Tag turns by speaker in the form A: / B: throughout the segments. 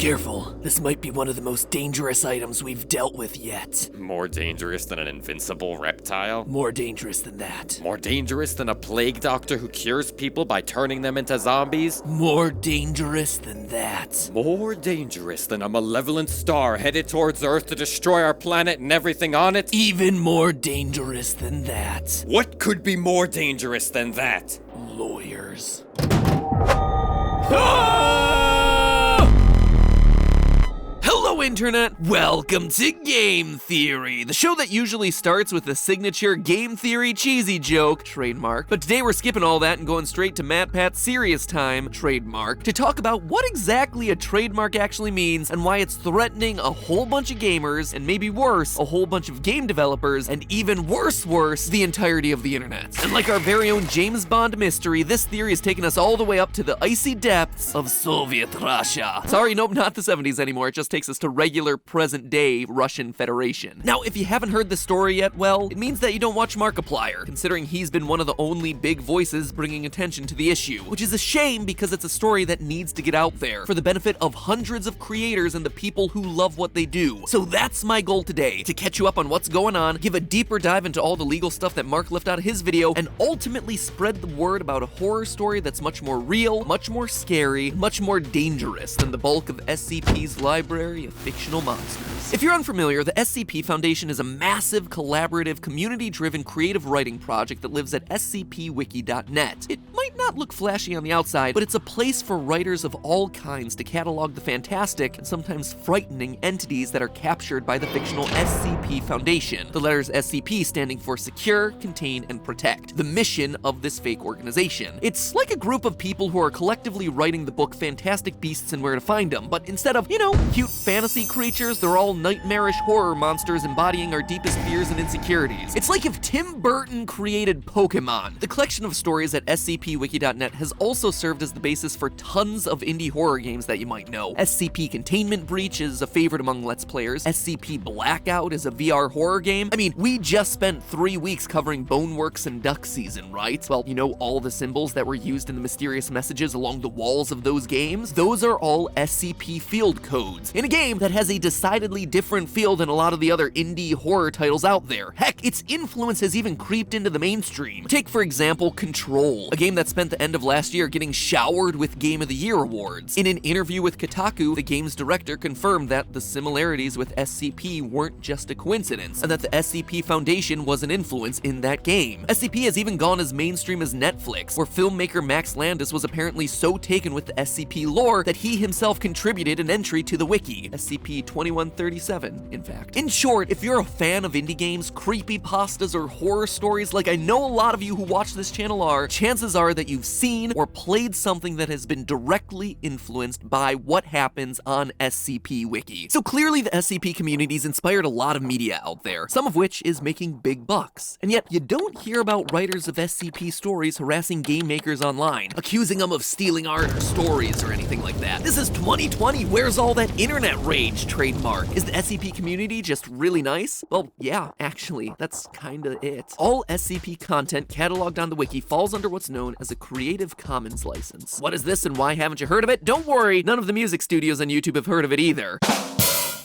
A: careful. This might be one of the most dangerous items we've dealt with yet.
B: More dangerous than an invincible reptile?
A: More dangerous than that.
B: More dangerous than a plague doctor who cures people by turning them into zombies?
A: More dangerous than that.
B: More dangerous than a malevolent star headed towards Earth to destroy our planet and everything on it?
A: Even more dangerous than that.
B: What could be more dangerous than that?
A: Lawyers. Hello, Internet! Welcome to Game Theory, the show that usually starts with the signature Game Theory cheesy joke, trademark. But today we're skipping all that and going straight to MatPat's serious time, trademark, to talk about what exactly a trademark actually means and why it's threatening a whole bunch of gamers, and maybe worse, a whole bunch of game developers, and even worse, the entirety of the internet. And like our very own James Bond mystery, this theory has taken us all the way up to the icy depths of Soviet Russia. Sorry, nope, not the 70s anymore, it just takes us to regular present-day Russian Federation. Now, if you haven't heard the story yet, well, it means that you don't watch Markiplier, considering he's been one of the only big voices bringing attention to the issue, which is a shame because it's a story that needs to get out there for the benefit of hundreds of creators and the people who love what they do. So that's my goal today, to catch you up on what's going on, give a deeper dive into all the legal stuff that Mark left out of his video, and ultimately spread the word about a horror story that's much more real, much more scary, much more dangerous than the bulk of SCP's library of fictional monsters. If you're unfamiliar, the SCP Foundation is a massive, collaborative, community-driven creative writing project that lives at scpwiki.net. It might not look flashy on the outside, but it's a place for writers of all kinds to catalog the fantastic and sometimes frightening entities that are captured by the fictional SCP Foundation, the letters SCP standing for Secure, Contain, and Protect, the mission of this fake organization. It's like a group of people who are collectively writing the book Fantastic Beasts and Where to Find Them, but instead of, cute fantasy creatures, they're all nightmarish horror monsters embodying our deepest fears and insecurities. It's like if Tim Burton created Pokemon. The collection of stories at scpwiki.net has also served as the basis for tons of indie horror games that you might know. SCP Containment Breach is a favorite among Let's Players. SCP Blackout is a VR horror game. I mean, we just spent 3 weeks covering Boneworks and Duck Season, right? Well, all the symbols that were used in the mysterious messages along the walls of those games? Those are all SCP field codes in a game that has a decidedly different feel than a lot of the other indie horror titles out there. Heck, its influence has even creeped into the mainstream. Take, for example, Control, a game that spent the end of last year getting showered with Game of the Year awards. In an interview with Kotaku, the game's director confirmed that the similarities with SCP weren't just a coincidence, and that the SCP Foundation was an influence in that game. SCP has even gone as mainstream as Netflix, where filmmaker Max Landis was apparently so taken with the SCP lore that he himself contributed an entry to the wiki, SCP-2137, in fact. In short, if you're a fan of indie games, creepypastas, or horror stories like I know a lot of you who watch this channel are, chances are that you've seen or played something that has been directly influenced by what happens on SCP Wiki. So clearly the SCP community's inspired a lot of media out there, some of which is making big bucks. And yet, you don't hear about writers of SCP stories harassing game makers online, accusing them of stealing art or stories or anything like that. This is 2020, where's all that internet rage, trademark? Is the SCP community just really nice? Well, yeah, actually, that's kinda it. All SCP content cataloged on the wiki falls under what's known as a Creative Commons license. What is this and why haven't you heard of it? Don't worry, none of the music studios on YouTube have heard of it either.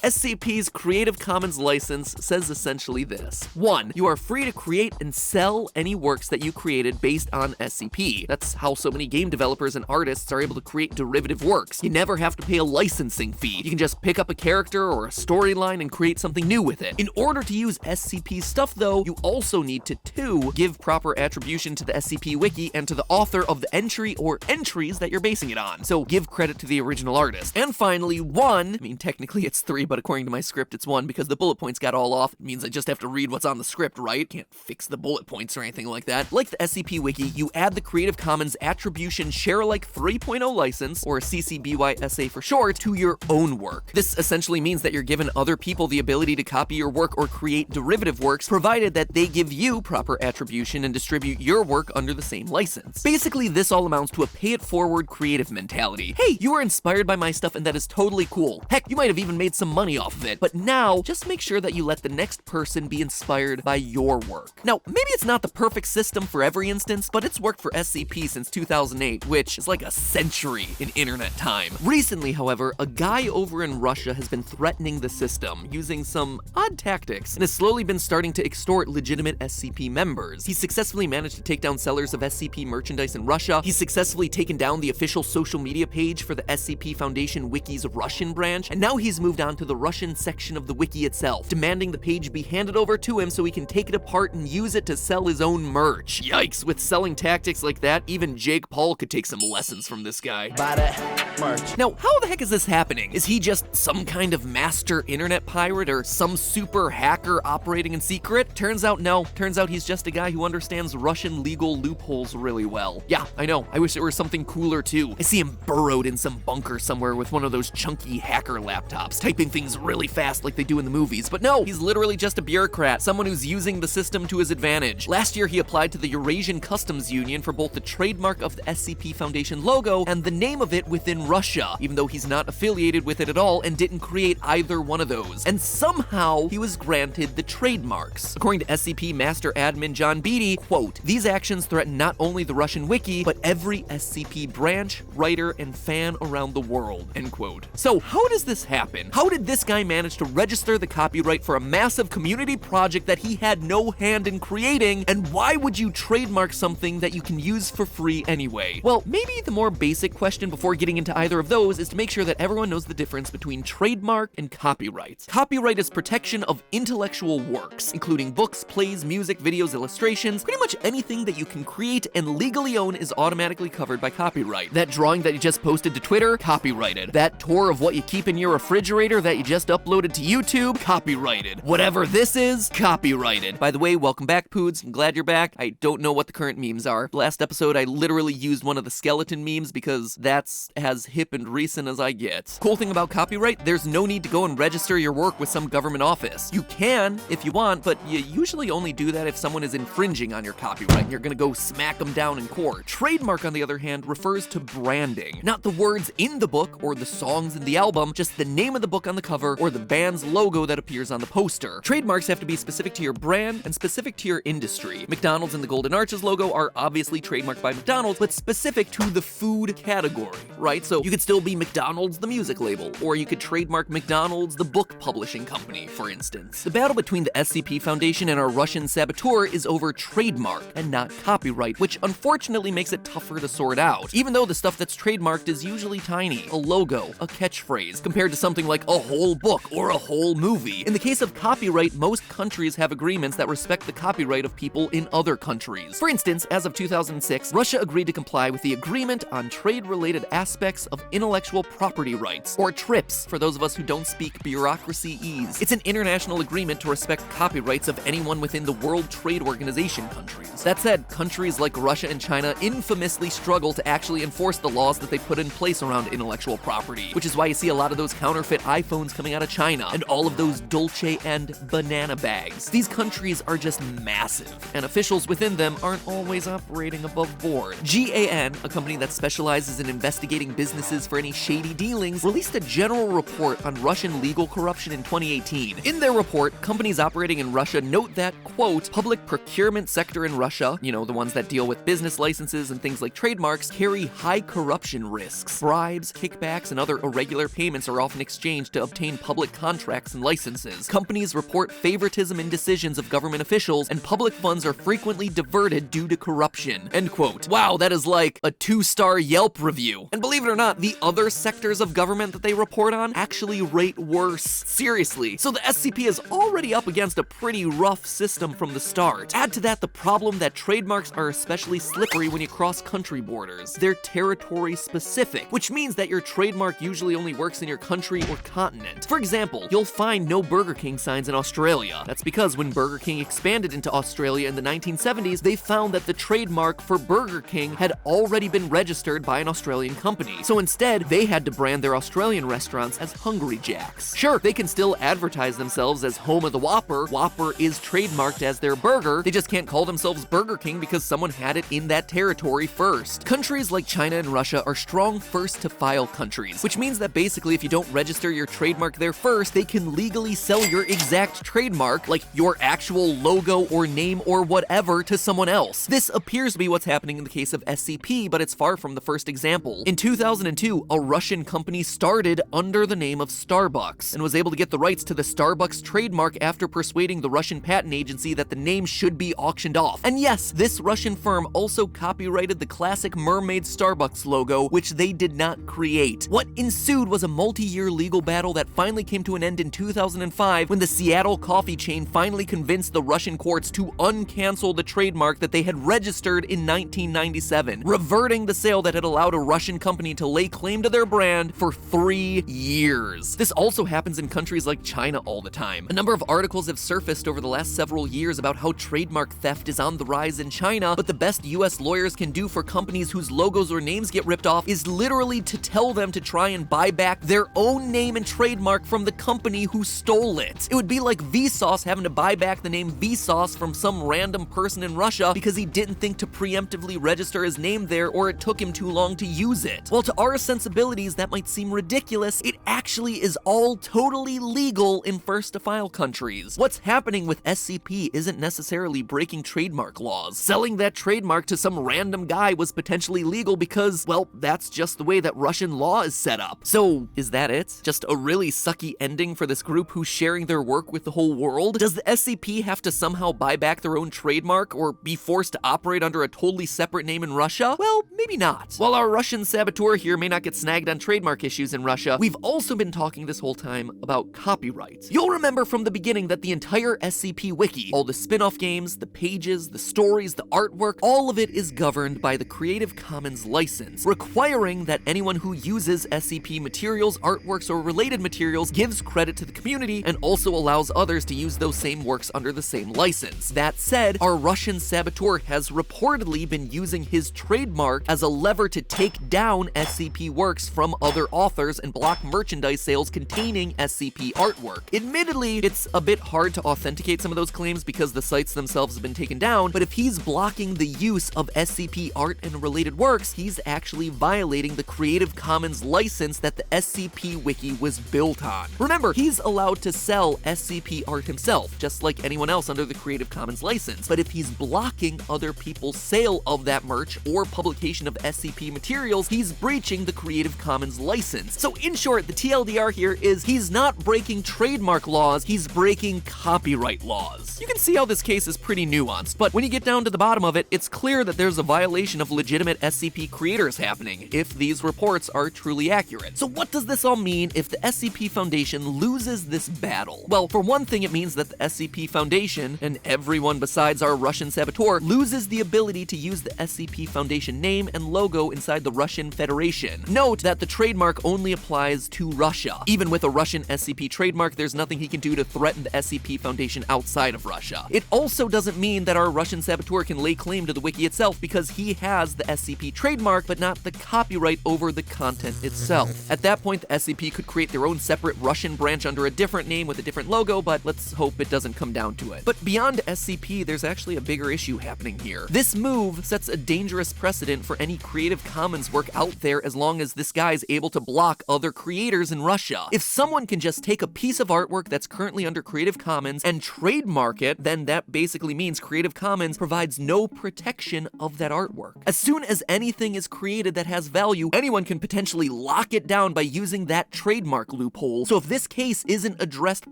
A: SCP's Creative Commons license says essentially this. 1. You are free to create and sell any works that you created based on SCP. That's how so many game developers and artists are able to create derivative works. You never have to pay a licensing fee. You can just pick up a character or a storyline and create something new with it. In order to use SCP stuff though, you also need to 2. Give proper attribution to the SCP wiki and to the author of the entry or entries that you're basing it on. So give credit to the original artist. And finally, 1, technically it's 3, but according to my script, it's 1 because the bullet points got all off. It means I just have to read what's on the script, right? Can't fix the bullet points or anything like that. Like the SCP Wiki, you add the Creative Commons Attribution Sharealike 3.0 license, or CC BY-SA for short, to your own work. This essentially means that you're giving other people the ability to copy your work or create derivative works, provided that they give you proper attribution and distribute your work under the same license. Basically, this all amounts to a pay-it-forward creative mentality. Hey, you were inspired by my stuff and that is totally cool. Heck, you might have even made some money off of it. But now, just make sure that you let the next person be inspired by your work. Now, maybe it's not the perfect system for every instance, but it's worked for SCP since 2008, which is like a century in internet time. Recently, however, a guy over in Russia has been threatening the system using some odd tactics and has slowly been starting to extort legitimate SCP members. He's successfully managed to take down sellers of SCP merchandise in Russia. He's successfully taken down the official social media page for the SCP Foundation Wiki's Russian branch, and now he's moved on to the Russian section of the wiki itself, demanding the page be handed over to him so he can take it apart and use it to sell his own merch. Yikes, with selling tactics like that, even Jake Paul could take some lessons from this guy.
C: Buy that merch.
A: Now, how the heck is this happening? Is he just some kind of master internet pirate or some super hacker operating in secret? Turns out no. Turns out he's just a guy who understands Russian legal loopholes really well. Yeah, I know. I wish it were something cooler too. I see him burrowed in some bunker somewhere with one of those chunky hacker laptops, typing things really fast like they do in the movies. But no, he's literally just a bureaucrat, someone who's using the system to his advantage. Last year, he applied to the Eurasian Customs Union for both the trademark of the SCP Foundation logo and the name of it within Russia, even though he's not affiliated with it at all and didn't create either one of those. And somehow, he was granted the trademarks. According to SCP Master Admin John Beatty, quote, "These actions threaten not only the Russian wiki, but every SCP branch, writer, and fan around the world," end quote. So how does this happen? How did this guy manage to register the copyright for a massive community project that he had no hand in creating, and why would you trademark something that you can use for free anyway? Well, maybe the more basic question before getting into either of those is to make sure that everyone knows the difference between trademark and copyright. Copyright is protection of intellectual works, including books, plays, music, videos, illustrations, pretty much anything that you can create and legally own is automatically covered by copyright. That drawing that you just posted to Twitter, copyrighted. That tour of what you keep in your refrigerator that you just uploaded to YouTube, copyrighted. Whatever this is, copyrighted. By the way, welcome back, Poods. I'm glad you're back. I don't know what the current memes are. Last episode, I literally used one of the skeleton memes because that's as hip and recent as I get. Cool thing about copyright, there's no need to go and register your work with some government office. You can if you want, but you usually only do that if someone is infringing on your copyright and you're gonna go smack them down in court. Trademark, on the other hand, refers to branding. Not the words in the book or the songs in the album, just the name of the book on the cover or the band's logo that appears on the poster. Trademarks have to be specific to your brand and specific to your industry. McDonald's and the Golden Arches logo are obviously trademarked by McDonald's, but specific to the food category, right? So you could still be McDonald's the music label, or you could trademark McDonald's the book publishing company, for instance. The battle between the SCP Foundation and our Russian saboteur is over trademark and not copyright, which unfortunately makes it tougher to sort out, even though the stuff that's trademarked is usually tiny, a logo, a catchphrase, compared to something like a whole book or a whole movie. In the case of copyright, most countries have agreements that respect the copyright of people in other countries. For instance, as of 2006, Russia agreed to comply with the Agreement on Trade-Related Aspects of Intellectual Property Rights, or TRIPS, for those of us who don't speak bureaucracy-ese. It's an international agreement to respect copyrights of anyone within the World Trade Organization countries. That said, countries like Russia and China infamously struggle to actually enforce the laws that they put in place around intellectual property, which is why you see a lot of those counterfeit iPhones coming out of China, and all of those Dolce and banana bags. These countries are just massive, and officials within them aren't always operating above board. GAN, a company that specializes in investigating businesses for any shady dealings, released a general report on Russian legal corruption in 2018. In their report, companies operating in Russia note that, quote, public procurement sector in Russia, you know, the ones that deal with business licenses and things like trademarks, carry high corruption risks. Bribes, kickbacks, and other irregular payments are often exchanged to obtain public contracts and licenses. Companies report favoritism in decisions of government officials, and public funds are frequently diverted due to corruption, end quote. Wow, that is like a 2-star Yelp review. And believe it or not, the other sectors of government that they report on actually rate worse. Seriously. So the SCP is already up against a pretty rough system from the start. Add to that the problem that trademarks are especially slippery when you cross country borders. They're territory specific, which means that your trademark usually only works in your country or continent. For example, you'll find no Burger King signs in Australia. That's because when Burger King expanded into Australia in the 1970s, they found that the trademark for Burger King had already been registered by an Australian company. company. So instead, they had to brand their Australian restaurants as Hungry Jack's. Sure, they can still advertise themselves as home of the Whopper. Whopper is trademarked as their burger. They just can't call themselves Burger King because someone had it in that territory first. Countries like China and Russia are strong first-to-file countries, which means that basically if you don't register your trademark there first, they can legally sell your exact trademark, like your actual logo or name or whatever, to someone else. This appears to be what's happening in the case of SCP, but it's far from the first example. In 2002, a Russian company started under the name of Starbucks and was able to get the rights to the Starbucks trademark after persuading the Russian patent agency that the name should be auctioned off. And yes, this Russian firm also copyrighted the classic mermaid Starbucks logo, which they did not create. What ensued was a multi-year legal battle that finally came to an end in 2005 when the Seattle coffee chain finally convinced the Russian courts to uncancel the trademark that they had registered in 1997, reverting the sale that had allowed a Russian company to lay claim to their brand for 3 years. This also happens in countries like China all the time. A number of articles have surfaced over the last several years about how trademark theft is on the rise in China, but the best US lawyers can do for companies whose logos or names get ripped off is literally to tell them to try and buy back their own name and trademark from the company who stole it. It would be like Vsauce having to buy back the name Vsauce from some random person in Russia because he didn't think to preemptively register his name there or it took him too long to use it. While to our sensibilities that might seem ridiculous, it actually is all totally legal in first-to-file countries. What's happening with SCP isn't necessarily breaking trademark laws. Selling that trademark to some random guy was potentially legal because, well, that's just the way that Russian law is set up. So, is that it? Just a really sucky ending for this group who's sharing their work with the whole world? Does the SCP have to somehow buy back their own trademark or be forced to operate under a totally separate name in Russia? Well, maybe not. While our Russian saboteur here may not get snagged on trademark issues in Russia, we've also been talking this whole time about copyright. You'll remember from the beginning that the entire SCP wiki, all the spin-off games, the pages, the stories, the artwork, all of it is governed by the Creative Commons license, requiring that anyone who uses SCP materials, artworks, or related materials gives credit to the community and also allows others to use those same works under the same license. That said, our Russian saboteur has reportedly been using his trademark as a lever to take down SCP works from other authors and block merchandise sales containing SCP artwork. Admittedly, it's a bit hard to authenticate some of those claims because the sites themselves have been taken down, but if he's blocking the use of SCP art and related works, he's actually violating the Creative Commons license that the SCP wiki was built on. Remember, he's allowed to sell SCP art himself, just like anyone else under the Creative Commons license, but if he's blocking other people's sale of that merch or publication of SCP materials, he's breaching the Creative Commons license. So in short, the TLDR here is he's not breaking trademark laws, he's breaking copyright laws. You can see how this case is pretty nuanced, but when you get down to the bottom of it, it's clear that there's a violation of legitimate SCP creators happening, if these reports are truly accurate. So what does this all mean if the SCP Foundation loses this battle? Well, for one thing, it means that the SCP Foundation, and everyone besides our Russian saboteur, loses the ability to use the SCP Foundation name and logo inside the Russian Federation. Note that the trademark only applies to Russia. Even with a Russian SCP trademark, there's nothing he can do to threaten the SCP Foundation outside of Russia. It also doesn't mean that our Russian saboteur can lay claim to the wiki itself because he has the SCP trademark but not the copyright over the content itself. At that point, the SCP could create their own separate Russian branch under a different name with a different logo, but let's hope it doesn't come down to it. But beyond SCP, there's actually a bigger issue happening here. This move sets a dangerous precedent for any Creative Commons work out there as long as this guy's able to block other creators in Russia. If someone can just take a piece of artwork that's currently under Creative Commons and trademark it, then that basically means Creative Commons provides no protection of that artwork. As soon as anything is created that has value, anyone can potentially lock it down by using that trademark loophole. So if this case isn't addressed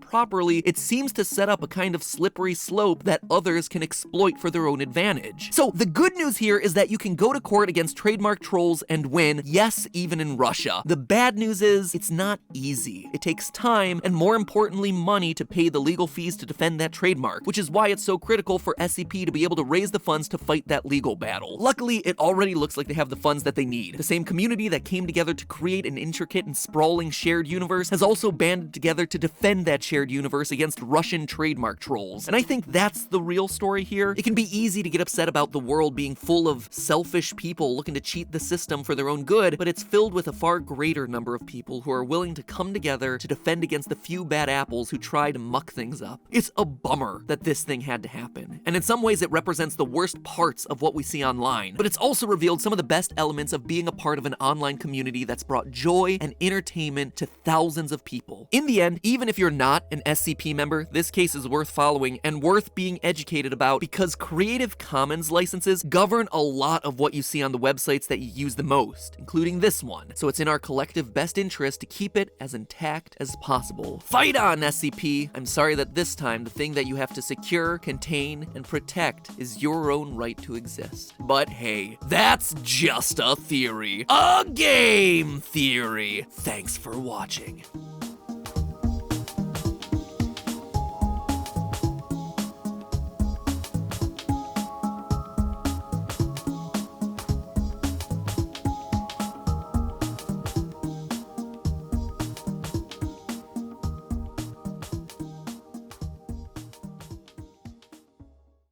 A: properly, it seems to set up a kind of slippery slope that others can exploit for their own advantage. So the good news here is that you can go to court against trademark trolls and win, yes, even in Russia. The bad news is it's not easy. It takes time and, more importantly, money to pay the legal fees to defend that trademark, which is why it's so critical for SCP to be able to raise the funds to fight that legal battle. Luckily, it already looks like they have the funds that they need. The same community that came together to create an intricate and sprawling shared universe has also banded together to defend that shared universe against Russian trademark trolls. And I think that's the real story here. It can be easy to get upset about the world being full of selfish people looking to cheat the system for their their own good, but it's filled with a far greater number of people who are willing to come together to defend against the few bad apples who try to muck things up. It's a bummer that this thing had to happen, and in some ways it represents the worst parts of what we see online, but it's also revealed some of the best elements of being a part of an online community that's brought joy and entertainment to thousands of people. In the end, even if you're not an SCP member, this case is worth following and worth being educated about because Creative Commons licenses govern a lot of what you see on the websites that you use the most, including this one, so it's in our collective best interest to keep it as intact as possible. Fight on, SCP! I'm sorry that this time the thing that you have to secure, contain, and protect is your own right to exist. But hey, that's just a theory. A game theory! Thanks for watching.